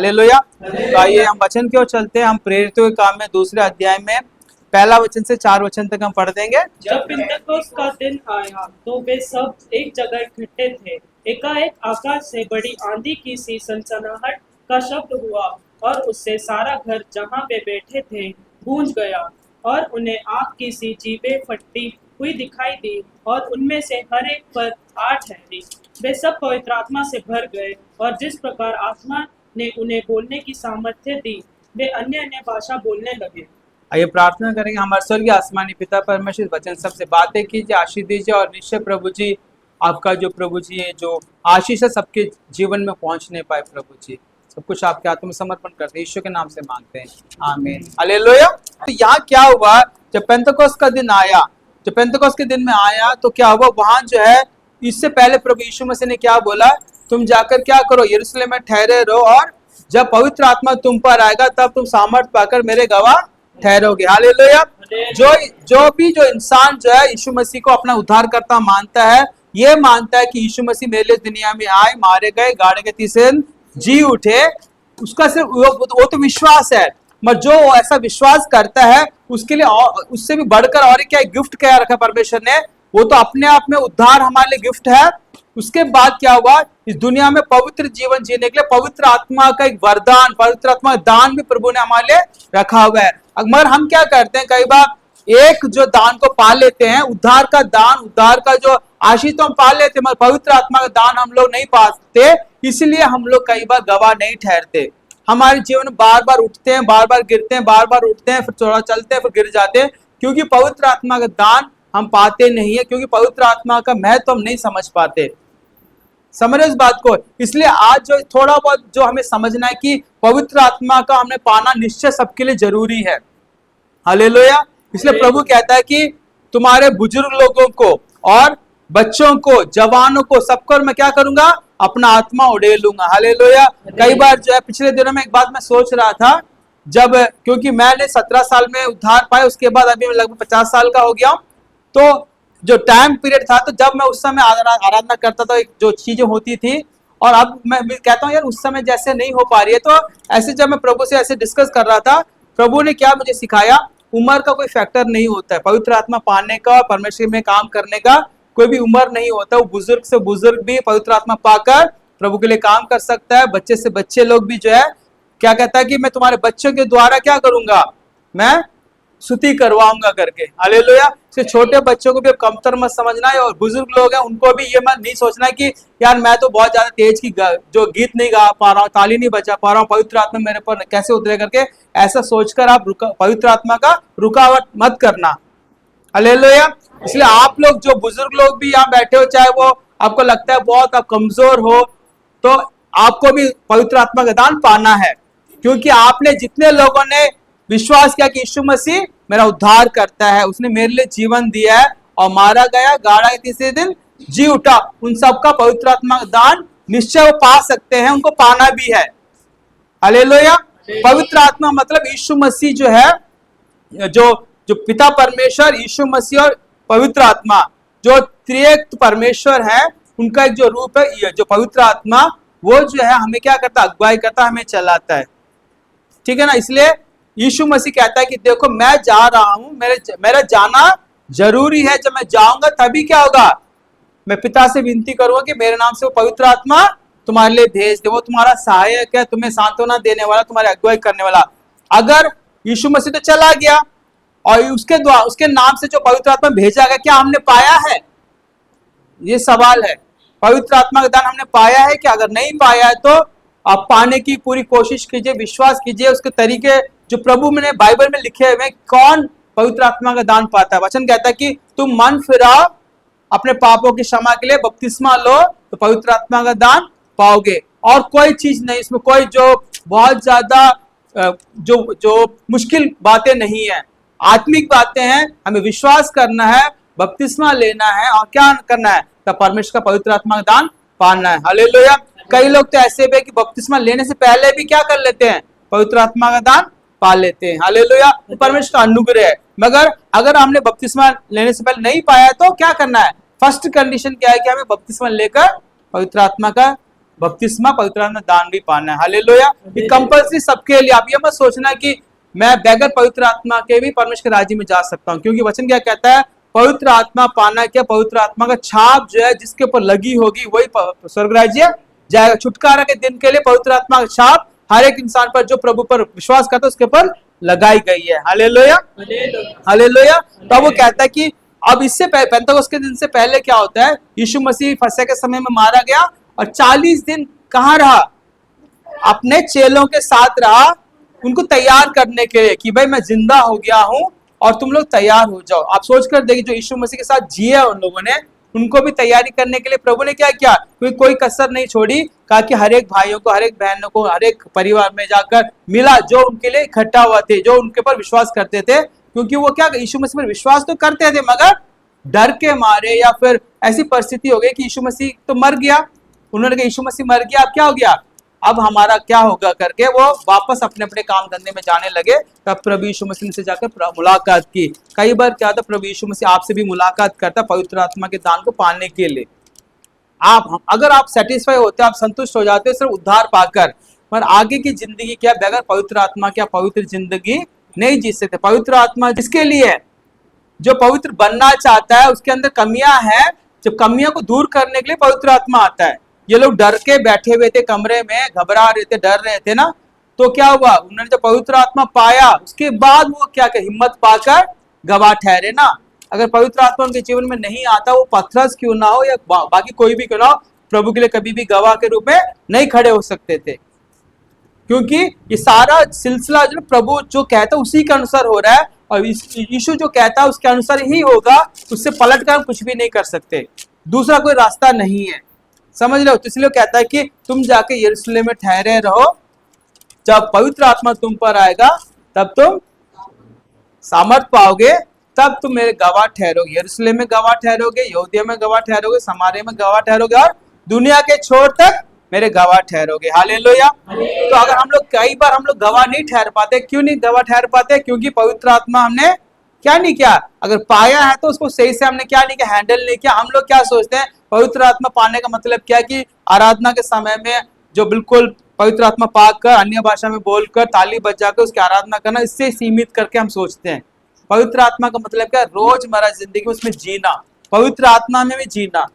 Hallelujah. तो आइए हम वचन की ओर चलते हैं। हम प्रेरितों के काम में दूसरे अध्याय में पहला वचन से 4 वचन तक हम पढ़ देंगे। जब पिन्तेकुस्त का दिन आया तो वे सब एक जगह इकट्ठे थे। एकाएक आकाश से बड़ी आंधी की सी सनसनाहट का शब्द हुआ और उससे सारा घर जहाँ वे बैठे थे गूंज गया, और उन्हें आग की सी जीभें फटती हुई दिखाई दी, और उनमें से हर एक पर आग ठहरी। वे सब पवित्र आत्मा से भर गए, और जिस प्रकार आत्मा ने उन्हें बोलने की सामर्थ्य दी, वे अन्य अन्य भाषा बोलने लगे। आइए प्रार्थना करेंगे। हमारे स्वर्गीय आसमानी पिता परमेश्वर, इस वचन सबसे बातें कीजिए, आशीष दीजिए, और निश्चय प्रभु जी आपका जो प्रभु जी है जो आशीष है सबके जीवन में पहुंचने पाए। प्रभु जी सब कुछ आपके हाथों में समर्पण करते हैं, ईश्वर के नाम से मांगते हैं, आमीन। हालेलुया। तो यहाँ क्या हुआ, जब पेंतकोस्त का दिन आया, जब पेंतकोस्त के दिन में आया तो क्या हुआ, वहां जो है इससे पहले प्रभु यीशु मसीह ने क्या बोला, तुम जाकर क्या करो, यरूशलेम में ठहरे रहो, और जब पवित्र आत्मा तुम पर आएगा तब तुम सामर्थ पाकर मेरे गवाह ठहरोगे। हालेलुया। जो इंसान जो है यीशु मसीह को अपना उद्धारकर्ता मानता है, ये मानता है कि यीशु मसीह मेरे लिए दुनिया में आए, मारे गए, गाड़े के तीसरे दिन जी उठे, उसका सिर्फ वो तो विश्वास है। मगर जो ऐसा विश्वास करता है उसके लिए उससे भी बढ़कर और क्या गिफ्ट क्या रखा परमेश्वर ने, वो तो अपने आप में उद्धार हमारे लिए गिफ्ट है। उसके बाद क्या हुआ, इस दुनिया में पवित्र जीवन जीने के लिए पवित्र आत्मा का एक वरदान, पवित्र आत्मा का दान भी प्रभु ने हमारे लिए रखा हुआ है। मगर हम क्या करते हैं, कई बार एक जो दान को पा लेते हैं, उद्धार का दान, उद्धार का जो आशीष तो हम पा लेते हैं, मगर पवित्र आत्मा का दान हम लोग नहीं पाते, इसलिए हम लोग कई बार गवाह नहीं ठहरते। हमारे जीवन बार बार उठते हैं, बार बार गिरते हैं, बार बार उठते हैं, फिर थोड़ा चलते हैं, फिर गिर जाते हैं, क्योंकि पवित्र आत्मा का दान हम पाते नहीं है, क्योंकि पवित्र आत्मा का महत्व हम नहीं समझ पाते। समझ इस बात को। इसलिए आज जो थोड़ा बहुत जो हमें समझना है कि पवित्र आत्मा का हमने पाना निश्चय सबके लिए जरूरी है। हालेलुया। इसलिए प्रभु कहता है कि तुम्हारे बुजुर्ग लोगों को और बच्चों को, जवानों को, सबको मैं क्या करूंगा, अपना आत्मा उड़ेल लूंगा। हालेलुया। कई बार जो है पिछले दिनों में एक बात मैं सोच रहा था, जब क्योंकि मैंने 17 साल में उद्धार पाया, उसके बाद अभी मैं लगभग 50 साल का हो गया हूं, तो जो टाइम पीरियड था, तो जब मैं उस समय आराधना करता था, जो चीजें होती थी, और अब मैं कहता हूँ यार उस समय जैसे नहीं हो पा रही है। तो ऐसे जब मैं प्रभु से ऐसे डिस्कस कर रहा था, प्रभु ने क्या मुझे सिखाया, उम्र का कोई फैक्टर नहीं होता है पवित्र आत्मा पाने का, परमेश्वर में काम करने का कोई भी उम्र नहीं होता। वो बुजुर्ग से बुजुर्ग भी पवित्र आत्मा पाकर प्रभु के लिए काम कर सकता है। बच्चे से बच्चे लोग भी जो है क्या कहता है कि मैं तुम्हारे बच्चों के द्वारा क्या करूंगा, मैं स्तुति करवाऊंगा करके। हालेलुया। से छोटे बच्चों को भी कमतर मत समझना है, और बुजुर्ग लोग हैं उनको भी ये मत नहीं सोचना है कि यार मैं तो बहुत ज्यादा तेज की जो गीत नहीं गा पा रहा हूँ, ताली नहीं बजा पा रहा हूँ, पवित्र आत्मा मेरे पर कैसे उतरे करके ऐसा सोचकर आप पवित्र आत्मा का रुकावट मत करना। हालेलुया। इसलिए आप लोग जो बुजुर्ग लोग भी यहाँ बैठे हो, चाहे वो आपको लगता है बहुत आप कमजोर हो, तो आपको भी पवित्र आत्मा का दान पाना है, क्योंकि आपने जितने लोगों ने विश्वास किया कि यीशु मसीह मेरा उद्धार करता है, उसने मेरे लिए जीवन दिया है और मारा गया, गाड़ा के तीसरे दिन जी उठा, उन सबका पवित्र आत्मा का दान निश्चय वो पा सकते हैं, उनको पाना भी है। हालेलुया। पवित्र आत्मा मतलब यीशु मसीह जो है, जो पिता परमेश्वर, यीशु मसीह और पवित्र आत्मा जो त्रिएक परमेश्वर है, उनका एक जो रूप है, जो पवित्र आत्मा, वो जो है हमें क्या करता, अगुवाई करता, हमें चलाता है। ठीक है ना। इसलिए यीशु मसीह कहता है कि देखो मैं जा रहा हूं, मेरा जाना जरूरी है, जब मैं जाऊंगा तभी क्या होगा, मैं पिता से विनती करूंगा कि मेरे नाम से वो पवित्र आत्मा तुम्हारे लिए भेज दे, वो तुम्हारा सहायक है, तुम्हें सांत्वना देने वाला, तुम्हारी अगुवाई करने वाला। अगर यीशु मसीह तो चला गया और उसके नाम से जो पवित्र आत्मा भेजा गया, क्या हमने पाया है, ये सवाल है। पवित्र आत्मा का दान हमने पाया है कि अगर नहीं पाया है तो आप पाने की पूरी कोशिश कीजिए, विश्वास कीजिए। उसके तरीके जो प्रभु ने बाइबल में लिखे हुए, कौन पवित्र आत्मा का दान पाता है। वचन कहता है कि तुम मन फिराओ, अपने पापों की क्षमा के लिए बपतिस्मा लो, तो पवित्र आत्मा का दान पाओगे। और कोई चीज नहीं, इसमें कोई जो बहुत ज्यादा जो मुश्किल बातें नहीं है, आत्मिक बातें हैं। हमें विश्वास करना है, बपतिस्मा लेना है, और क्या करना है, तो परमेश्वर का पवित्र आत्मा का दान पाना है। हालेलुया। कई लोग तो ऐसे भी कि बपतिस्मा लेने से पहले भी क्या कर लेते हैं, पवित्र आत्मा का दान पा लेते हैं। हालेलुया। परमेश्वर का अनुग्रह है। मगर अगर हमने बपतिस्मा लेने से पहले नहीं पाया तो क्या करना है, फर्स्ट कंडीशन क्या है कि हमें बपतिस्मा लेकर पवित्र आत्मा का बपतिस्मा पवित्र आत्मा दान भी पाना है। हालेलुया। ये कंपल्सरी सबके लिए। आप ये मत सोचना कि मैं बगैर पवित्र आत्मा के भी परमेश्वर के राज्य में जा सकता हूँ, क्योंकि वचन क्या कहता है, पवित्र आत्मा पाना क्या, पवित्र आत्मा का छाप जो है जिसके ऊपर लगी होगी वही स्वर्ग राज्य जाएगा। छुटकारा के दिन के लिए पवित्र आत्मा का छाप हर एक इंसान पर जो प्रभु पर विश्वास करता है उसके ऊपर लगाई गई है। Hallelujah, hallelujah. तो वो कहता है कि अब इससे पेंतकोस्त के दिन से पहले क्या होता है, यीशु मसीह फसह के समय में मारा गया और 40 दिन कहाँ रहा, अपने चेलों के साथ रहा, उनको तैयार करने के लिए कि भाई मैं जिंदा हो गया हूं और तुम लोग तैयार हो जाओ। आप सोच कर देखिए, जो यीशु मसीह के साथ जिए उन लोगों ने, उनको भी तैयारी करने के लिए प्रभु ने क्या किया, कोई कसर नहीं छोड़ी। कहा कि हर एक भाइयों को, हर एक बहनों को, हर एक परिवार में जाकर मिला जो उनके लिए इकट्ठा हुआ थे, जो उनके पर विश्वास करते थे। क्योंकि वो क्या, यीशु मसीह पर विश्वास तो करते थे मगर डर के मारे, या फिर ऐसी परिस्थिति हो गई कि यीशु मसीह तो मर गया, उन्होंने कहा यीशु मसीह मर गया, अब क्या हो गया, अब हमारा क्या होगा करके वो वापस अपने अपने काम धंधे में जाने लगे। तब प्रभु यीशु मसीह से जाकर मुलाकात की। कई बार क्या था, प्रभु यीशु मसीह आपसे भी मुलाकात करता पवित्र आत्मा के दान को पाने के लिए। अगर आप सेटिस्फाई होते, आप संतुष्ट हो जाते सिर्फ उद्धार पाकर, पर आगे की जिंदगी क्या, बगैर पवित्र आत्मा क्या पवित्र जिंदगी नहीं जी सकते। पवित्र आत्मा जिसके लिए, जो पवित्र बनना चाहता है, उसके अंदर कमियां हैं, जब कमियों को दूर करने के लिए पवित्र आत्मा आता है। ये लोग डर के बैठे हुए थे कमरे में, घबरा रहे थे, डर रहे थे ना, तो क्या हुआ, उन्होंने जब पवित्र आत्मा पाया उसके बाद वो क्या हिम्मत पाकर गवाह ठहरे ना। अगर पवित्र आत्मा उनके जीवन में नहीं आता, वो पथरस क्यों ना हो या बाकी कोई भी क्यों ना हो, प्रभु के लिए कभी भी गवाह के रूप में नहीं खड़े हो सकते थे। क्योंकि ये सारा सिलसिला जो प्रभु जो कहता है उसी के अनुसार हो रहा है, और यीशु जो कहता है उसके अनुसार ही होगा, उससे पलट कर हम कुछ भी नहीं कर सकते, दूसरा कोई रास्ता नहीं है। समझ रहे हो? तो इसलिए कहता है कि तुम जाके यरूशलेम में ठहरे रहो, जब पवित्र आत्मा तुम पर आएगा तब तुम सामर्थ पाओगे, तब तुम मेरे गवाह ठहरोगे। यरूशलेम में गवाह ठहरोगे, यहूदिया में गवाह ठहरोगे, समारिया में गवाह ठहरोगे, और दुनिया के छोर तक मेरे गवाह ठहरोगे। हालेलुया। तो अगर हम लोग, कई बार हम लोग गवाह नहीं ठहर पाते, क्यों नहीं गवाह ठहर पाते, क्योंकि पवित्र आत्मा हमने क्या नहीं किया। अगर पाया है तो उसको सही से हमने क्या नहीं किया, हैंडल नहीं किया। हम लोग क्या सोचते हैं, पवित्र आत्मा पाने का मतलब क्या, कि आराधना के समय में जो बिल्कुल पवित्र आत्मा पाकर अन्य भाषा में बोलकर ताली बजाकर उसकी आराधना करना, इससे सीमित करके हम सोचते हैं। पवित्र आत्मा का मतलब क्या, रोजमर्रा जिंदगी में उसमें जीना, पवित्र आत्मा में भी जीना।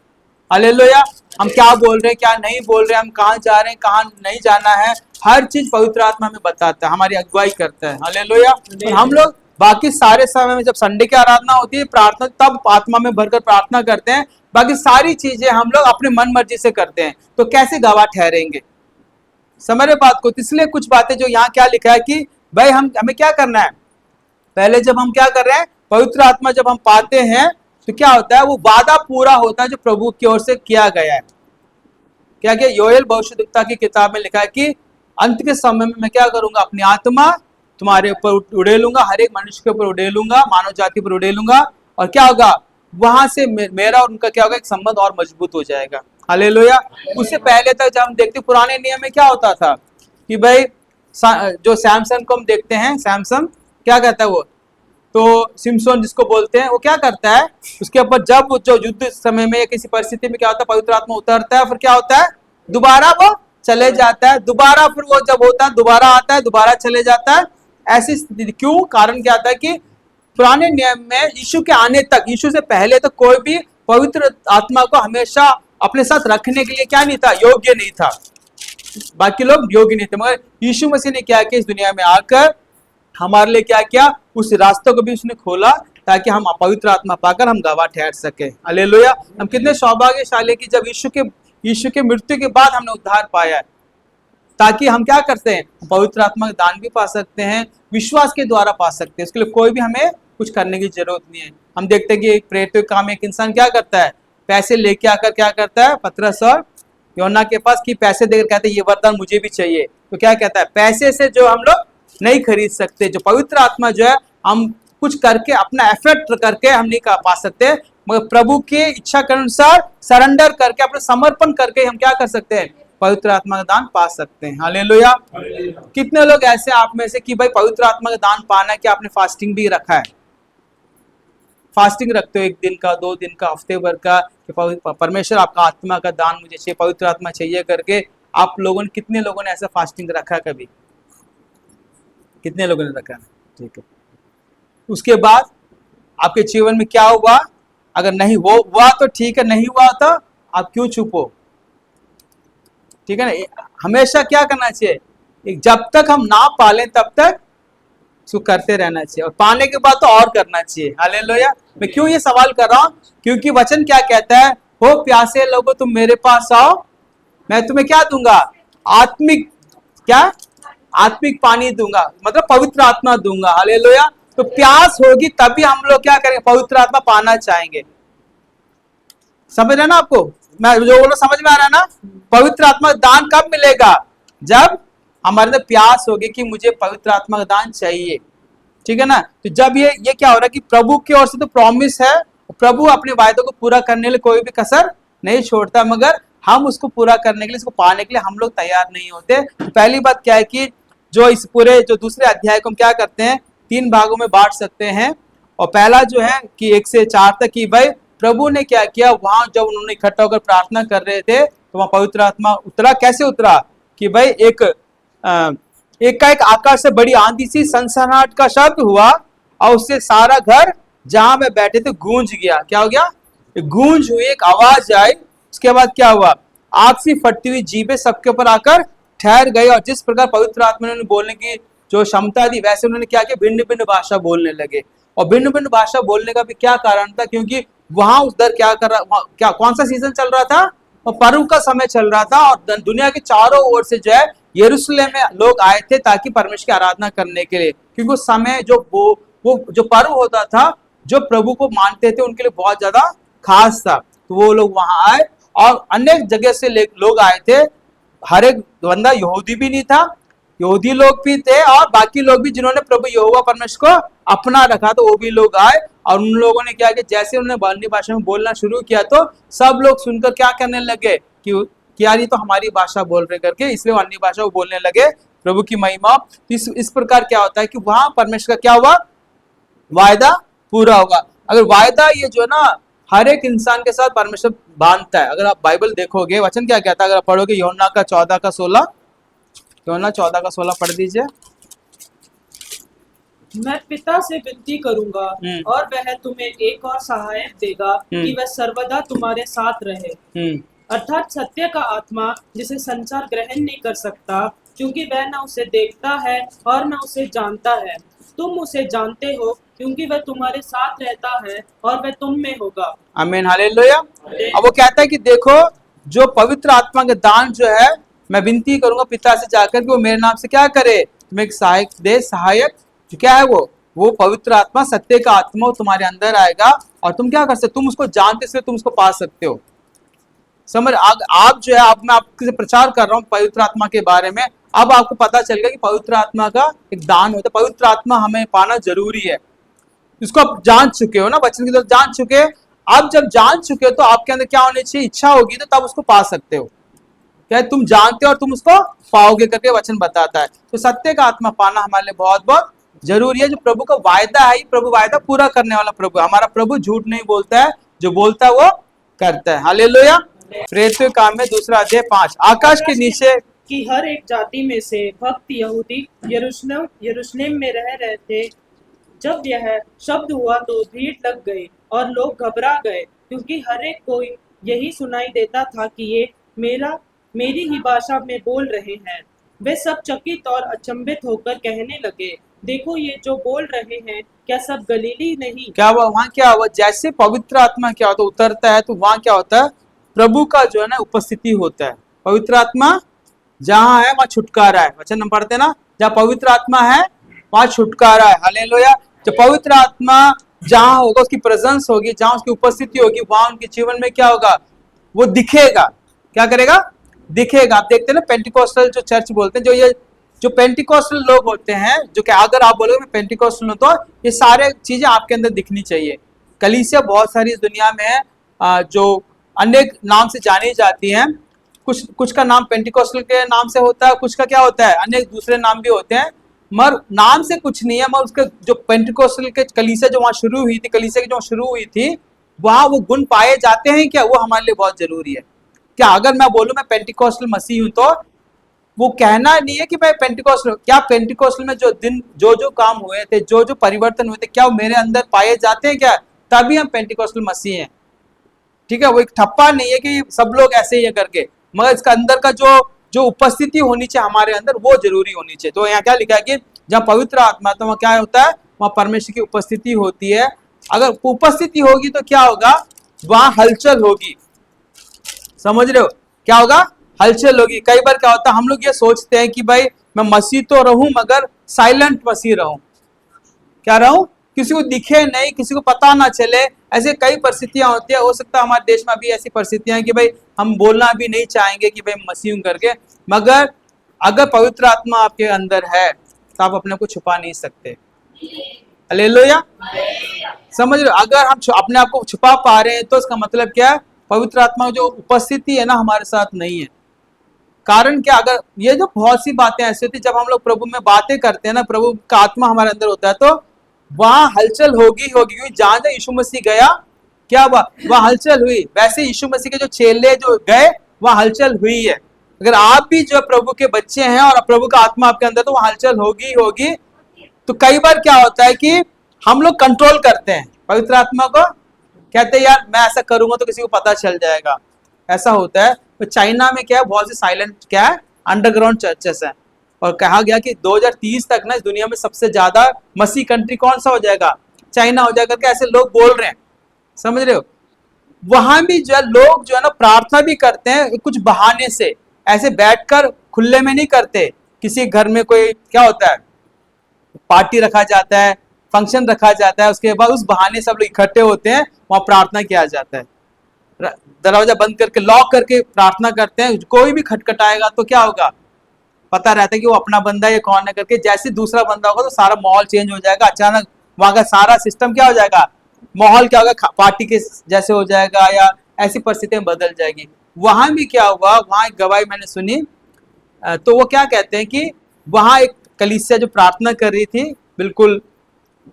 हालेलुया। हम क्या बोल रहे हैं, क्या नहीं बोल रहे हैं, हम कहाँ जा रहे हैं, कहाँ नहीं जाना है, हर चीज पवित्र आत्मा में बताता है, हमारी अगुवाई करता है। हालेलुया। और हम लोग बाकी सारे समय में, जब संडे की आराधना होती है, प्रार्थना, तब आत्मा में भरकर प्रार्थना करते हैं, बाकी सारी चीजें हम लोग अपने मन मर्जी से करते हैं, तो कैसे गवाह ठहरेंगे। समझ रहे बात को? इसलिए कुछ बातें जो यहाँ क्या लिखा है कि भाई हमें क्या करना है, पहले जब हम क्या कर रहे हैं, पवित्र आत्मा जब हम पाते हैं तो क्या होता है, वो वादा पूरा होता है जो प्रभु की ओर से किया गया है। क्या क्या, योएल भविष्यद्वक्ता की किताब में लिखा है कि अंत के समय में मैं क्या करूंगा, अपनी आत्मा तुम्हारे ऊपर उड़ेलूंगा, हर एक मनुष्य के ऊपर उड़ेलूंगा, मानव जाति पर उड़ेलूंगा, और क्या होगा, वहां से मेरा और उनका क्या होगा, एक संबंध और मजबूत हो जाएगा। हालेलुया। उससे पहले तक जब हम देखते पुराने नियम में क्या होता था कि भाई जो सैमसन को हम देखते हैं, सैमसन क्या कहता है, वो तो सिमसोन जिसको बोलते हैं, वो क्या करता है, उसके ऊपर जब वो जो युद्ध समय में या किसी परिस्थिति में क्या होता है, पवित्र आत्मा उतरता है, फिर क्या होता है, दोबारा वो चले जाता है, दोबारा फिर वो जब होता है दोबारा आता है, दोबारा चले जाता है। ऐसी स्थिति क्यों, कारण क्या आता है कि पुराने नियम में यीशु के आने तक, यीशु से पहले तक कोई भी पवित्र आत्मा को हमेशा अपने साथ रखने के लिए क्या नहीं था, योग्य नहीं था, बाकी लोग योग्य नहीं थे। मगर यीशु मसीह ने क्या किया, इस दुनिया में आकर हमारे लिए क्या किया, उस रास्तों को भी उसने खोला ताकि हम पवित्र आत्मा पाकर हम गवाह ठहर सके। हालेलुया। हम कितने सौभाग्यशाली कि जब यीशु के मृत्यु के बाद हमने उद्धार पाया है, ताकि हम क्या करते हैं, पवित्र आत्मा का दान भी पा सकते हैं, विश्वास के द्वारा पा सकते हैं। उसके लिए कोई भी हमें कुछ करने की जरूरत नहीं है। हम देखते हैं कि एक प्रेरित काम एक इंसान क्या करता है, पैसे लेके आकर क्या करता है, पतरस और यूहन्ना के पास कि पैसे देकर कहते हैं ये वरदान मुझे भी चाहिए, तो क्या कहता है, पैसे से जो हम लोग नहीं खरीद सकते, जो पवित्र आत्मा जो है हम कुछ करके अपना एफर्ट करके हम नहीं पा सकते, मगर प्रभु के इच्छा के अनुसार सरेंडर करके, अपना समर्पण करके हम क्या कर सकते हैं, पवित्र आत्मा का दान पा सकते हैं। हालेलुया। कितने लोग ऐसे आप में से कि भाई पवित्र आत्मा का दान पाना है कि आपने फास्टिंग भी रखा है, फास्टिंग रखते हो, 1 दिन का, 2 दिन का, हफ्ते भर का, कि परमेश्वर आपका आत्मा का दान मुझे चाहिए, पवित्र आत्मा चाहिए करके आप लोगों ने, कितने लोगों ने ऐसा फास्टिंग रखा कभी? कितने लोगों ने रखा? ठीक है। उसके बाद आपके जीवन में क्या हुआ? अगर नहीं वो हुआ तो ठीक है, नहीं हुआ तो आप क्यों चुप हो? ठीक है ना। हमेशा क्या करना चाहिए, जब तक हम ना पालें तब तक इसको करते रहना चाहिए, और पाने के बाद तो और करना चाहिए। हालेलुया। मैं क्यों ये सवाल कर रहा हूं? क्योंकि वचन क्या कहता है, हो प्यासे लोगों तुम मेरे पास आओ, मैं तुम्हें क्या दूंगा? आत्मिक, क्या? आत्मिक पानी दूंगा, मतलब पवित्र आत्मा दूंगा। हालेलुया। तो प्यास होगी तभी हम लोग क्या करेंगे? पवित्र आत्मा पाना चाहेंगे। समझ रहे ना आपको? मैं जो बोल रहा समझ में आ रहा है ना? पवित्र आत्मा दान कब मिलेगा? जब हमारे अंदर प्यास होगी कि मुझे पवित्र आत्मा का दान चाहिए। ठीक है ना। तो जब ये क्या हो रहा है कि प्रभु की ओर से तो प्रॉमिस है, प्रभु अपने वायदों को पूरा करने के लिए कोई भी कसर नहीं छोड़ता, मगर हम उसको पूरा करने के लिए, इसको पाने के लिए हम लोग तैयार नहीं होते। तो पहली बात क्या है कि जो इस पूरे जो दूसरे अध्याय को हम क्या करते हैं, 3 भागों में बांट सकते हैं। और पहला जो है कि 1 से 4 तक, कि भाई प्रभु ने क्या किया, वहां जब उन्होंने इकट्ठा होकर प्रार्थना कर रहे थे तो वहां पवित्र आत्मा उतरा। कैसे उतरा? कि भाई एक आकाश से बड़ी आंधी सी सनसनाहट का शब्द हुआ, और उससे सारा घर जहां में बैठे थे गूंज गया। क्या हो गया? गूंज हुई, एक आवाज आई। उसके बाद क्या हुआ? आग सी फटती हुई जीभें सबके ऊपर आकर ठहर गई, और जिस प्रकार पवित्र आत्मा ने बोलने की जो क्षमता दी, वैसे उन्होंने क्या किया? भिन्न भिन्न भाषा बोलने लगे। और भिन्न भिन्न भाषा बोलने का भी क्या कारण था? क्योंकि वहां उधर क्या कर रहा, क्या कौन सा सीजन चल रहा था? और पर्व का समय चल रहा था, और दुनिया के चारों ओर से जो है यरूशलेम में लोग आए थे ताकि परमेश्वर की आराधना करने के लिए। क्योंकि उस समय जो वो जो पर्व होता था, जो प्रभु को मानते थे उनके लिए बहुत ज्यादा खास था। तो वो लोग वहां आए, और अनेक जगह से लोग आए थे। हर एक बंदा यहूदी भी नहीं था, यहूदी लोग भी थे, और बाकी लोग भी जिन्होंने प्रभु यहोवा परमेश्वर को अपना रखा, तो वो भी लोग आए। और उन लोगों ने क्या किया, जैसे उन्होंने अन्य भाषा में बोलना शुरू किया तो सब लोग सुनकर क्या करने लगे कि यार ये तो हमारी भाषा बोल रहे करके, इसलिए अन्य भाषा वो बोलने लगे। प्रभु की महिमा। इस प्रकार क्या होता है कि वहां परमेश्वर का क्या हुआ? वायदा पूरा होगा। अगर वायदा ये जो ना हर एक इंसान के साथ परमेश्वर बांधता है। अगर आप बाइबल देखोगे, वचन क्या कहता है, अगर आप पढ़ोगे यूहन्ना का 14 का 16, यूहन्ना 14 का 16 पढ़ दीजिए। मैं पिता से विनती करूंगा और वह तुम्हें एक और सहायक देगा कि वह सर्वदा तुम्हारे साथ रहे, अर्थात सत्य का आत्मा, जिसे संसार ग्रहण नहीं कर सकता क्योंकि वह न उसे देखता है और न उसे जानता है। तुम उसे जानते हो क्योंकि वह तुम्हारे साथ रहता है और वह तुम में होगा। आमीन, हालेलुया। अब वो कहता है कि देखो, जो पवित्र आत्मा का दान जो है, मैं विनती करूंगा पिता से जाकर कि वो मेरे नाम से क्या करे, तुम्हें एक सहायक दे। सहायक जो क्या है, वो पवित्र आत्मा, सत्य का आत्मा तुम्हारे अंदर आएगा, और तुम क्या कर सकते, तुम उसको जानते से तुम उसको पा सकते हो। समझ? आप जो है, अब मैं आपसे प्रचार कर रहा हूँ पवित्र आत्मा के बारे में। अब आपको पता चल गया कि पवित्र आत्मा का एक दान होता है। पवित्र आत्मा हमें पाना जरूरी है। इसको आप जान चुके हो ना, वचन की तरफ जान चुके। अब जब जान चुके हो तो आपके अंदर क्या होनी चाहिए? इच्छा होगी तो तब उसको पा सकते हो। क्या तुम जानते हो और तुम उसको पाओगे करके वचन बताता है। तो सत्य का आत्मा पाना हमारे लिए बहुत बहुत जरूरी है। जो प्रभु का वायदा है, प्रभु वायदा पूरा करने वाला प्रभु, हमारा प्रभु झूठ नहीं बोलता है, जो बोलता है वो करता है। हालेलुया। प्रेरितों के काम में 2 अध्याय 5, आकाश के नीचे कि हर एक जाति में से भक्त यहूदी यरूशलेम में रह रहे थे। जब यह शब्द हुआ तो भीड़ लग गई और लोग घबरा गए, क्योंकि हर एक को यही सुनाई देता था कि ये मेरी ही भाषा में बोल रहे हैं। वे सब चकित और अचंभित होकर कहने लगे, देखो ये जो बोल रहे हैं, क्या सब गलीली नहीं? क्या हुआ वहां? क्या हुआ? जैसे पवित्र आत्मा क्या होता है, उतरता है, तो वहां क्या होता है? प्रभु का जो है ना उपस्थिति होता है। पवित्र आत्मा जहां है वहां छुटकारा है। वचन हम पढ़ते ना, जहां पवित्र आत्मा है वहां छुटकारा है। हालेलुया। जो पवित्र आत्मा जहां होगा, उसकी प्रेजेंस होगी, जहां उसकी उपस्थिति होगी, वहां उनके जीवन में क्या होगा? वो दिखेगा। क्या करेगा? दिखेगा। आप देखते हैं ना, पेंटिकोस्टल जो चर्च बोलते हैं, जो पेंटिकोस्टल लोग होते हैं, जो कि अगर आप बोलोगे मैं पेंटिकोस्टल हूं, तो ये सारे चीजें आपके अंदर दिखनी चाहिए। कलीसिया बहुत सारी इस दुनिया में है, जो अनेक नाम से जानी जाती हैं। कुछ का नाम पेंटिकोस्टल के नाम से होता है, कुछ का क्या होता है, अनेक दूसरे नाम भी होते हैं। मगर नाम से कुछ नहीं है, मगर उसके जो पेंटिकोस्टल के कलीसिया जो वहां शुरू हुई थी, कलीसिया की जो शुरू हुई थी, वहां वो गुण पाए जाते हैं क्या, वो हमारे लिए बहुत जरूरी है। क्या अगर मैं बोलूं मैं पेंटिकोस्टल मसीह हूं, तो वो कहना नहीं है कि मैं पेंटिकोस्टल, क्या पेंटिकोस्टल में जो दिन जो जो काम हुए थे, जो जो परिवर्तन हुए थे, क्या वो मेरे अंदर पाए जाते हैं क्या, तभी हम पेंटिकोस्टल मसीह हैं। ठीक है, वो एक ठप्पा नहीं है कि सब लोग ऐसे ही है करके, मगर इसका अंदर का जो जो उपस्थिति होनी चाहिए हमारे अंदर, वो जरूरी होनी चाहिए। तो यहाँ क्या लिखा है कि जहाँ पवित्र आत्मा, तो वहाँ क्या होता है, वहाँ परमेश्वर की उपस्थिति होती है। अगर उपस्थिति होगी तो क्या होगा, वहां हलचल होगी। समझ रहे हो, क्या होगा, हलचल होगी। कई बार क्या होता है, हम लोग ये सोचते हैं कि भाई मैं मसीह तो रहूं मगर साइलेंट मसीह रहूं, क्या रहूं, किसी को दिखे नहीं, किसी को पता ना चले। ऐसे कई परिस्थितियां होती है। हो सकता है हमारे देश में भी ऐसी परिस्थितियां हैं कि भाई हम बोलना भी नहीं चाहेंगे कि भाई मसीह हूं करके, मगर अगर पवित्र आत्मा आपके अंदर है तो आप अपने को छुपा नहीं सकते। हालेलुया, समझ रहे हो, अगर हम अपने आप को छुपा पा रहे हैं तो इसका मतलब क्या है, पवित्र आत्मा की जो उपस्थिति है ना हमारे साथ नहीं है। कारण क्या, अगर ये जो बहुत सी बातें ऐसी होती, जब हम लोग प्रभु में बातें करते हैं ना, प्रभु का आत्मा हमारे अंदर होता है, तो वहां हलचल होगी होगी, क्योंकि जहां जहां यीशु मसीह गया क्या हुआ, वहां हलचल हुई। वैसे यीशु मसीह के जो चेले जो गए, वहां हलचल हुई है। अगर आप भी जो प्रभु के बच्चे हैं और प्रभु का आत्मा आपके अंदर, तो वहां हलचल होगी होगी। तो कई बार क्या होता है कि हम लोग कंट्रोल करते हैं पवित्र आत्मा को, कहते हैं यार मैं ऐसा करूंगा तो किसी को पता चल जाएगा, ऐसा होता है। तो चाइना में क्या है, बहुत से साइलेंट क्या है, अंडरग्राउंड चर्चेस हैं, और कहा गया कि 2030 तक ना इस दुनिया में सबसे ज्यादा मसीह कंट्री कौन सा हो जाएगा, चाइना हो जाएगा करके ऐसे लोग बोल रहे हैं। समझ रहे हो, वहां भी जो है लोग जो है ना प्रार्थना भी करते हैं कुछ बहाने से, ऐसे बैठकर खुले में नहीं करते। किसी घर में कोई क्या होता है, पार्टी रखा जाता है, फंक्शन रखा जाता है, उसके बाद उस बहाने सब लोग इकट्ठे होते हैं, वहां प्रार्थना किया जाता है, दरवाजा बंद करके लॉक करके प्रार्थना करते हैं। कोई भी खटखटाएगा तो क्या होगा, पता रहता है कि वो अपना बंदा है, ये कौन है करके। जैसे दूसरा बंदा होगा तो सारा माहौल चेंज हो जाएगा, अचानक वहां का सारा सिस्टम क्या हो जाएगा, माहौल क्या होगा, पार्टी के जैसे हो जाएगा, या ऐसी परिस्थितियां बदल जाएगी। वहां भी क्या हुआ, वहां एक गवाही मैंने सुनी, तो वो क्या कहते हैं कि वहां एक कलीसिया जो प्रार्थना कर रही थी बिल्कुल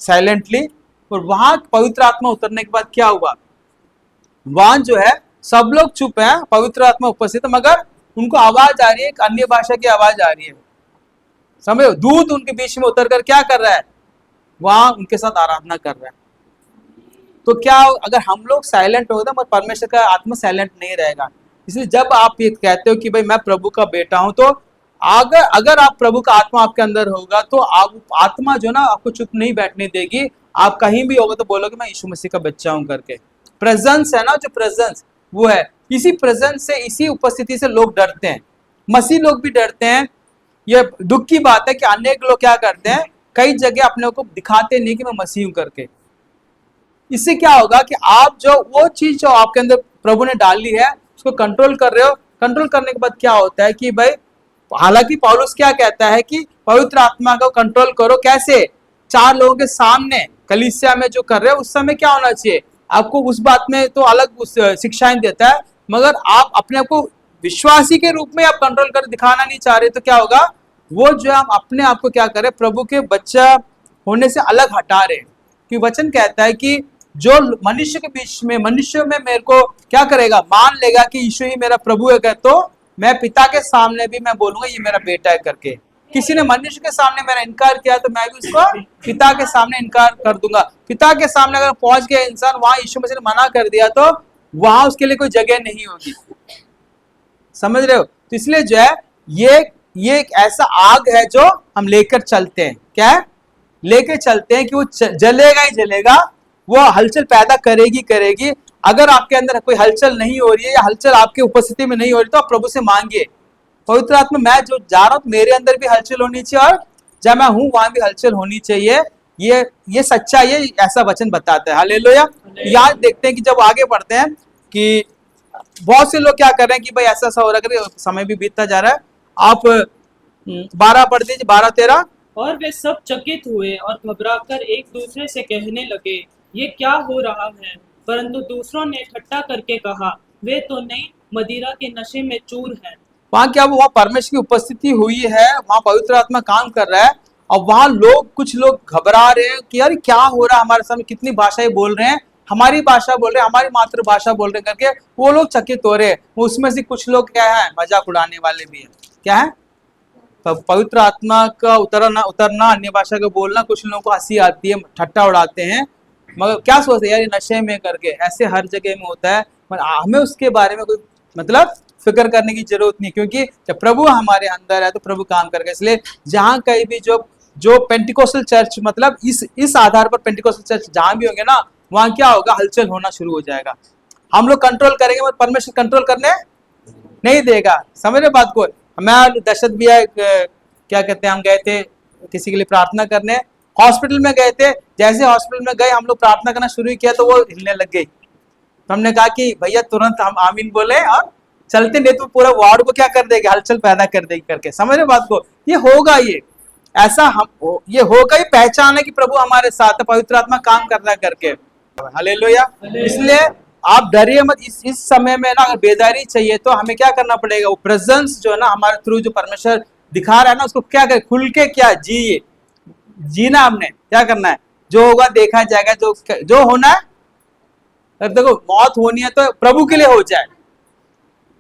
साइलेंटली, और वहां पवित्र आत्मा उतरने के बाद क्या हुआ, वहां जो है सब लोग चुप हैं, पवित्र आत्मा उपस्थित है, मगर उनको आवाज आ रही है, एक अन्य भाषा की आवाज आ रही है। समझो, दूत उनके बीच में उतर कर क्या कर रहा है, वहां उनके साथ आराधना कर रहा है। तो क्या अगर हम लोग साइलेंट होते हैं, मगर परमेश्वर का आत्मा साइलेंट नहीं रहेगा। इसलिए जब आप ये कहते हो कि भाई मैं प्रभु का बेटा हूं, तो अगर अगर आप प्रभु का आत्मा आपके अंदर होगा, तो आप आत्मा जो ना आपको चुप नहीं बैठने देगी। आप कहीं भी होगा तो बोलोगे मैं यीशु मसीह का बच्चा हूं करके। प्रेजेंस है ना, जो प्रेजेंस वो है, इसी प्रेजेंस से, इसी उपस्थिति से लोग डरते हैं, मसीह लोग भी डरते हैं। ये दुख की बात है कि अनेक लोग क्या करते हैं, कई जगह अपने को दिखाते नहीं कि मैं मसीह हूं करके। इससे क्या होगा कि आप जो वो चीज जो आपके अंदर प्रभु ने डाली है उसको कंट्रोल कर रहे हो। कंट्रोल करने के बाद क्या होता है कि भाई, हालांकि पौलुस क्या कहता है कि पवित्र आत्मा को कंट्रोल करो, कैसे, 4 लोगों के सामने कलीसिया में जो कर रहे हो उस समय क्या होना चाहिए आपको, उस बात में तो अलग उस शिक्षाएं देता है, मगर आप अपने आप को विश्वासी के रूप में आप कंट्रोल कर दिखाना नहीं चाह रहे, तो क्या होगा, वो जो हम अपने आप को क्या करें, प्रभु के बच्चा होने से अलग हटा रहे। कि वचन कहता है कि जो मनुष्य के बीच में, मनुष्य में मेरे को क्या करेगा, मान लेगा कि यीशु ही मेरा प्रभु है, तो मैं पिता के सामने भी मैं बोलूंगा ये मेरा बेटा है करके। किसी ने मनुष्य के सामने मेरा इनकार किया तो मैं भी उसको पिता के सामने इनकार कर दूंगा। पिता के सामने अगर पहुंच गया इंसान, वहां यीशु मसीह ने मना कर दिया, तो वहां उसके लिए कोई जगह नहीं होगी। समझ रहे हो, तो इसलिए जो है ये एक ऐसा आग है जो हम लेकर चलते हैं, क्या है, लेकर चलते हैं कि वो जलेगा ही जलेगा, वो हलचल पैदा करेगी। अगर आपके अंदर कोई हलचल नहीं हो रही है, या हलचल आपकी उपस्थिति में नहीं हो रही, तो आप प्रभु से मांगिए, पवित्र आत्मा मैं जो जा रहा हूं मेरे अंदर भी हलचल होनी चाहिए, और जब मैं हूं वहां भी हलचल होनी चाहिए। ये सच्चाई है, ऐसा वचन बताता है। हालेलुया। याद देखते हैं कि जब आगे बढ़ते हैं कि बहुत से लोग क्या कर रहे हैं कि भाई ऐसा हो रहा है, समय भी बीतता जा रहा है। आप 12 पढ़ दीजिए, 12-13। और वे सब चकित हुए और घबराकर एक दूसरे से कहने लगे, ये क्या हो रहा है। परंतु दूसरों ने ठट्ठा करके कहा, वे तो नई मदिरा के नशे में चूर हैं। वहां क्या, वहां परमेश्वर की उपस्थिति हुई है, वहां पवित्र आत्मा काम कर रहा है, और वहां कुछ लोग घबरा रहे हैं कि यार क्या हो रहा है हमारे सामने, कितनी भाषाएं बोल रहे हैं, हमारी भाषा बोल रहे हैं, हमारी मातृभाषा बोल रहे हैं करके वो लोग चकित हो रहे हैं। उसमें से कुछ लोग क्या है, मजाक उड़ाने वाले भी है। क्या है, पवित्र आत्मा का उतरना अन्य भाषा का बोलना, कुछ लोगों को हंसी आती है, ठट्टा उड़ाते हैं, मगर क्या सोचते हैं यार ये नशे में करके, ऐसे हर जगह में होता है। पर हमें उसके बारे में कोई मतलब फिक्र करने की जरूरत नहीं, क्योंकि जब प्रभु हमारे अंदर है तो प्रभु काम करके। इसलिए जहाँ कहीं भी जो पेंटिकोस्टल चर्च, मतलब इस आधार पर पेंटिकोस्टल चर्च जहाँ भी होंगे ना, वहाँ क्या होगा, हलचल होना शुरू हो जाएगा। हम लोग कंट्रोल करेंगे मगर परमेश्वर कंट्रोल करने नहीं देगा। समझ रहे बात को। मैं दशरथ भैया क्या कहते हैं, हम गए थे किसी के लिए प्रार्थना करने, हॉस्पिटल में गए थे। जैसे हॉस्पिटल में गए, हम लोग प्रार्थना करना शुरू किया तो वो हिलने लग गई। तो हमने कहा कि भैया तुरंत हम आमीन बोले और चलते, नहीं तो पूरा वार्ड को क्या कर देगी, हलचल पैदा कर देगी करके। समझ रहे बात को। ये होगा, ये ऐसा ये होगा, ये पहचान है कि प्रभु हमारे साथ है, पवित्र आत्मा काम कर रहा है करके। हालेलुया। इसलिए आप डरिए मत। इस समय में ना अगर बेदारी चाहिए तो हमें क्या करना पड़ेगा, वो प्रेजेंस जो है ना हमारे थ्रू जो परमेश्वर दिखा रहा है ना, उसको क्या करे, खुल के क्या जीना। हमने क्या करना है, जो होगा देखा जाएगा, जो होना है। अगर देखो मौत होनी है तो प्रभु के लिए हो जाए।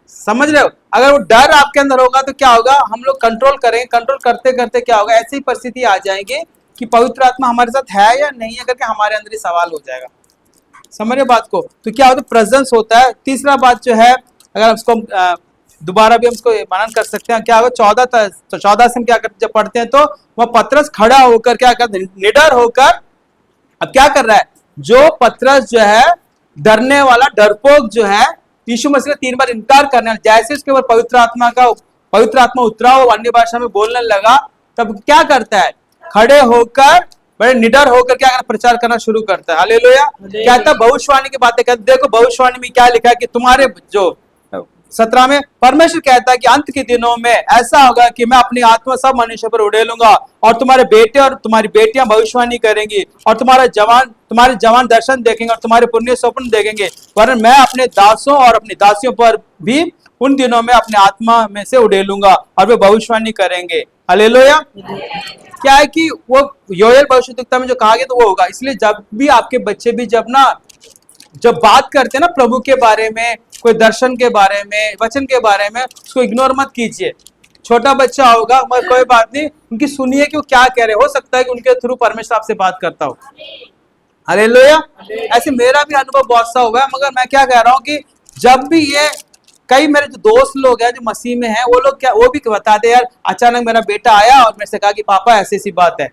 समझ रहे हो। अगर वो डर आपके अंदर होगा तो क्या होगा, हम लोग कंट्रोल करेंगे, कंट्रोल करते करते क्या होगा, ऐसी परिस्थिति आ जाएंगे कि पवित्र आत्मा हमारे साथ है या नहीं है करके हमारे अंदर ही सवाल हो जाएगा। समझ रहे बात को। तो क्या होता है, प्रेजेंस होता है। तीसरा बात जो है, अगर उसको दोबारा भी हम उसको मनन कर सकते हैं, क्या होगा, 14 से हम क्या करते, जब पढ़ते हैं तो वह पतरस खड़ा होकर क्या करते, निडर होकर अब क्या कर रहा है, जो पतरस जो है डरने वाला डरपोक जो है, यीशु मसीह का 3 बार इनकार करने वाला, जैसे उसके ऊपर पवित्र आत्मा उतरा, वो अन्य भाषा में बोलने लगा, तब क्या करता है, खड़े होकर बड़े निडर होकर क्या करना, प्रचार करना शुरू करता है। हालेलुया। कहता है भविष्यवाणी की बातें कहते, देखो भविष्यवाणी में क्या लिखा है कि तुम्हारे जो 17 में परमेश्वर कहता है कि अंत के दिनों में ऐसा होगा कि मैं अपनी आत्मा सब मनुष्य पर उड़ेलूंगा, और तुम्हारे बेटे और तुम्हारी बेटियां भविष्यवाणी करेंगी, और तुम्हारे जवान दर्शन देखेंगे, और तुम्हारे पुण्य स्वप्न देखेंगे, वरन मैं अपने दासों और अपनी दासियों पर भी उन दिनों में अपने आत्मा में से उड़ेलूंगा और वे भविष्यवाणी करेंगे। हालेलुया। क्या है कि वो योएल भविष्यवक्ता में जो कहा गया तो वो होगा। इसलिए जब भी आपके बच्चे भी जब बात करते हैं ना प्रभु के बारे में, कोई दर्शन के बारे में, वचन के बारे में, उसको इग्नोर मत कीजिए। छोटा बच्चा होगा मगर कोई बात नहीं, उनकी सुनिए कि वो क्या कह रहे हैं। हो सकता है कि उनके थ्रू परमेश्वर आपसे बात करता हो। हालेलुया। ऐसे मेरा भी अनुभव बहुत सा हुआ है, मगर मैं क्या कह रहा हूँ कि जब भी ये कई मेरे जो दोस्त लोग हैं जो मसीह में हैं, वो भी बताते यार, अचानक मेरा बेटा आया और मेरे से कहा कि पापा ऐसी ऐसी बात है।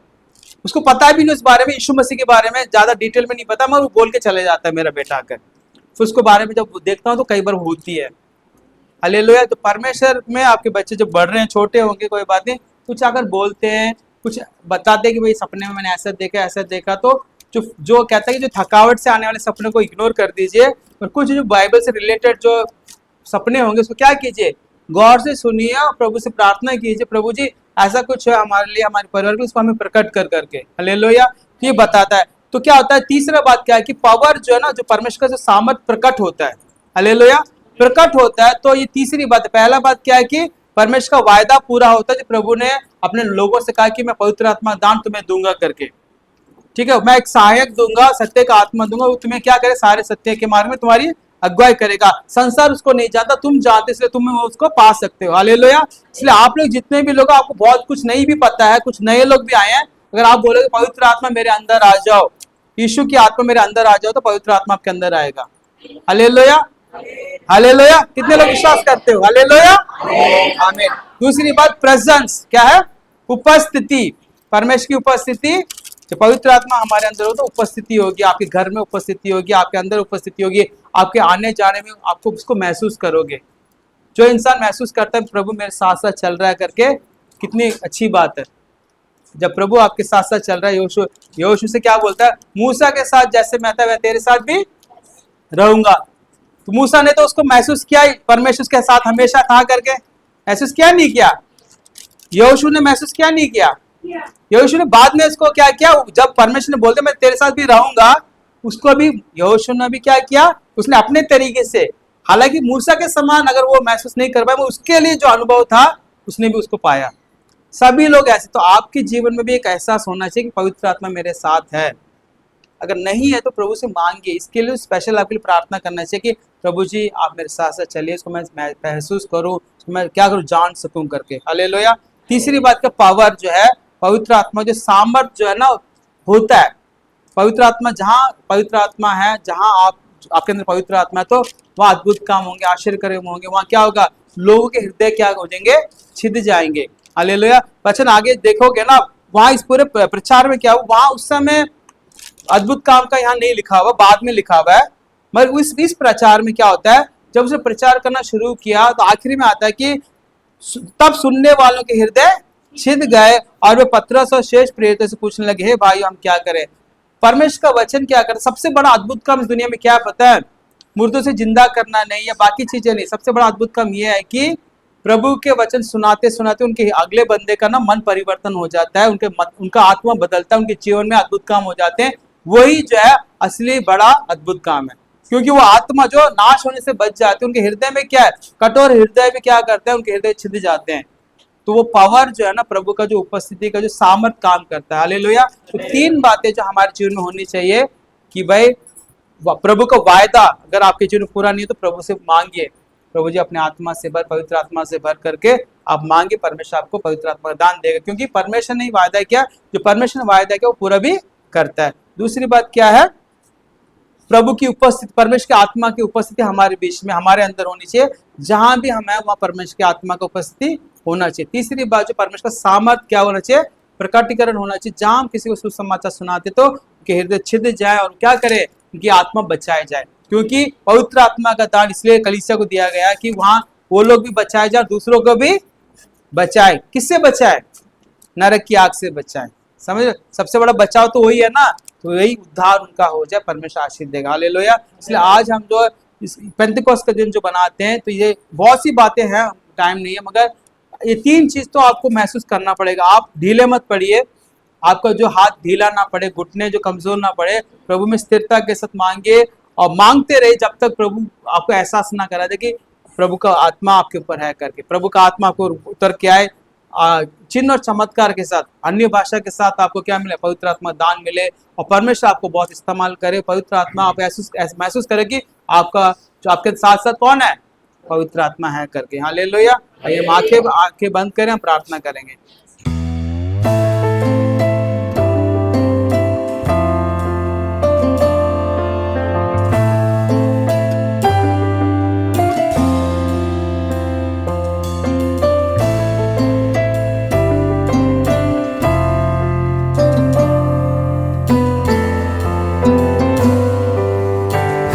उसको पता भी नहीं उस बारे में, यीशु मसीह के बारे में ज्यादा डिटेल में नहीं पता, मगर वो बोल के चले जाता है मेरा बेटा आकर। फिर उसको बारे में जब देखता हूँ तो कई बार होती है। हालेलुया। तो परमेश्वर में आपके बच्चे जो बढ़ रहे हैं, छोटे होंगे कोई बात नहीं, कुछ अगर बोलते हैं, कुछ बताते हैं कि भाई सपने में मैंने ऐसा देखा, तो जो कहता है कि जो थकावट से आने वाले सपने को इग्नोर कर दीजिए, और कुछ जो बाइबल से रिलेटेड जो सपने होंगे उसको क्या कीजिए, गौर से सुनिए और प्रभु से प्रार्थना कीजिए, प्रभु जी ऐसा कुछ है हमारे लिए, हमारे परिवार के लिए, उसको हमें प्रकट कर करके। हालेलुया। ये बताता है। तो क्या होता है, तीसरा बात क्या है कि पावर जो है ना, जो परमेश्वर का जो सामर्थ प्रकट होता है, हालेलुया, प्रकट होता है। तो ये तीसरी बात है। पहला बात क्या है कि परमेश्वर का वायदा पूरा होता है, जो प्रभु ने अपने लोगों से कहा कि मैं पवित्र आत्मा दान तुम्हें दूंगा करके। ठीक है, मैं एक सहायक दूंगा, सत्य का आत्मा दूंगा, वो तुम्हें क्या करे, सारे सत्य के मार्ग में तुम्हारी अगुवाई करेगा। संसार उसको नहीं जानता, तुम जानते, इसलिए तुम उसको पा सकते हो। हालेलुया। इसलिए आप लोग जितने भी लोग, आपको बहुत कुछ नहीं भी पता है, कुछ नए लोग भी आए हैं, अगर आप बोलोगे पवित्र आत्मा मेरे अंदर आ जाओ, यीशु की आत्मा मेरे अंदर आ जाओ, तो पवित्र आत्मा आपके अंदर आएगा। हालेलुया। हालेलुया। कितने लोग विश्वास करते हो? हालेलुया। आमीन। दूसरी बात, प्रेजेंस क्या है, उपस्थिति, परमेश्वर की उपस्थिति। जब पवित्र आत्मा हमारे अंदर हो तो उपस्थिति होगी, आपके घर में उपस्थिति होगी, आपके अंदर उपस्थिति होगी, आपके आने जाने में आपको उसको महसूस करोगे। जो इंसान महसूस करता है प्रभु मेरे साथ साथ चल रहा है करके, कितनी अच्छी बात है। जब प्रभु आपके साथ साथ चल रहा है, यहोशू से क्या बोलता है, मूसा के साथ जैसे मैं था मैं तेरे साथ भी रहूंगा। तो मूसा ने तो उसको महसूस किया, परमेश्वर के साथ हमेशा था करके, महसूस किया नहीं किया? यहोशू ने महसूस किया नहीं किया? यहोशू ने बाद में इसको क्या किया, जब परमेश्वर ने बोलते मैं तेरे साथ भी रहूंगा, उसको भी यहोशू ने भी क्या किया, उसने अपने तरीके से, हालांकि मूसा के समान अगर वो महसूस नहीं कर पाया, उसके लिए जो अनुभव था उसने भी उसको पाया। सभी लोग ऐसे, तो आपके जीवन में भी एक एहसास होना चाहिए कि पवित्र आत्मा मेरे साथ है। अगर नहीं है तो प्रभु से मांगिए, इसके लिए स्पेशल आपके लिए प्रार्थना करना चाहिए कि प्रभु जी आप मेरे साथ साथ चलिए, इसको मैं महसूस करूं, इसको मैं क्या करूं, जान सकूं करके। हालेलुया। तीसरी बात का पावर जो है, पवित्र आत्मा जो सामर्थ जो है ना होता है, पवित्र आत्मा जहाँ पवित्र आत्मा है, जहाँ आप आपके अंदर पवित्र आत्मा है तो वहाँ अद्भुत काम होंगे, आश्चर्य होंगे। वहाँ क्या होगा, लोगों के हृदय क्या हो जाएंगे, छिद जाएंगे। हालेलुया। वचन आगे देखोगे ना, वहाँ इस पूरे प्रचार में क्या हुआ, वहाँ उस समय अद्भुत काम का यहाँ नहीं लिखा हुआ, बाद में लिखा हुआ है। मगर इस प्रचार में क्या होता है, जब उसे प्रचार करना शुरू किया तो आखिरी में आता है कि तब सुनने वालों के हृदय छिद गए और वे पतरस और शेष प्रेरितों से पूछने लगे, हे भाई हम क्या करें। परमेश्वर का वचन क्या करे, सबसे बड़ा अद्भुत काम इस दुनिया में क्या पता है, मुर्दों से जिंदा करना नहीं या बाकी चीजें नहीं। सबसे बड़ा अद्भुत काम यह है कि प्रभु के वचन सुनाते सुनाते उनके अगले बंदे का ना मन परिवर्तन हो जाता है, उनका आत्मा बदलता है, उनके जीवन में अद्भुत काम हो जाते हैं। वही जो है असली बड़ा अद्भुत काम है, क्योंकि वो आत्मा जो नाश होने से बच जाती है, उनके हृदय में क्या है, कठोर हृदय में क्या करते हैं, उनके हृदय छिद जाते हैं। तो वो पावर जो है ना, प्रभु का जो उपस्थिति का जो सामर्थ काम करता है। हालेलुया। तो तीन बातें जो हमारे जीवन में होनी चाहिए कि भाई प्रभु का वायदा अगर आपके जीवन में पूरा नहीं है तो प्रभु से मांगिए, प्रभु जी अपने आत्मा से भर, पवित्र आत्मा से भर करके आप मांगे, परमेश्वर आपको पवित्र आत्मा का दान देगा, क्योंकि परमेश्वर ने वायदा किया, जो परमेश्वर ने वायदा किया वो पूरा भी करता है। दूसरी बात क्या है, प्रभु की उपस्थिति, परमेश्वर की आत्मा की उपस्थिति हमारे बीच में, हमारे अंदर होनी चाहिए। जहां भी हम है वहां परमेश्वर की आत्मा का उपस्थिति होना चाहिए। तीसरी बात जो परमेश्वर का सामर्थ क्या होना चाहिए, प्रकटीकरण होना चाहिए। जहां हम किसी को सुसमाचार सुनाते तो उनके हृदय छिद जाए और क्या करे, उनकी आत्मा बचाए जाए। क्योंकि पवित्र आत्मा का दान इसलिए कलीसिया को दिया गया कि वहां वो लोग भी बचाए जाए, दूसरों को भी बचाए। किससे बचाए, नरक की आग से बचाए। समझ, सबसे बड़ा बचाव तो वही है ना, तो यही उद्धार उनका हो जाए, परमेश्वर आशीष देगा। हालेलुया। इसलिए आज हम जो पेंतिकोस्त का दिन जो बनाते हैं, तो ये बहुत सी बातें हैं, टाइम नहीं है, मगर ये तीन चीज तो आपको महसूस करना पड़ेगा। आप ढीले मत पड़िए, आपका जो हाथ ढीला ना पड़े, घुटने जो कमजोर ना पड़े, प्रभु में स्थिरता के साथ मांगे और मांगते रहे जब तक प्रभु आपको एहसास ना करा दे कि प्रभु का आत्मा आपके ऊपर है करके। प्रभु का आत्मा आपको उतर के आए, चिन्ह और चमत्कार के साथ, अन्य भाषा के साथ आपको क्या मिले, पवित्र आत्मा दान मिले और परमेश्वर आपको बहुत इस्तेमाल करे। पवित्र आत्मा आप महसूस करे कि आपका जो आपके साथ साथ कौन है, पवित्र आत्मा है करके। हालेलुया। आइए हम आंखें बंद करें, हम प्रार्थना करेंगे।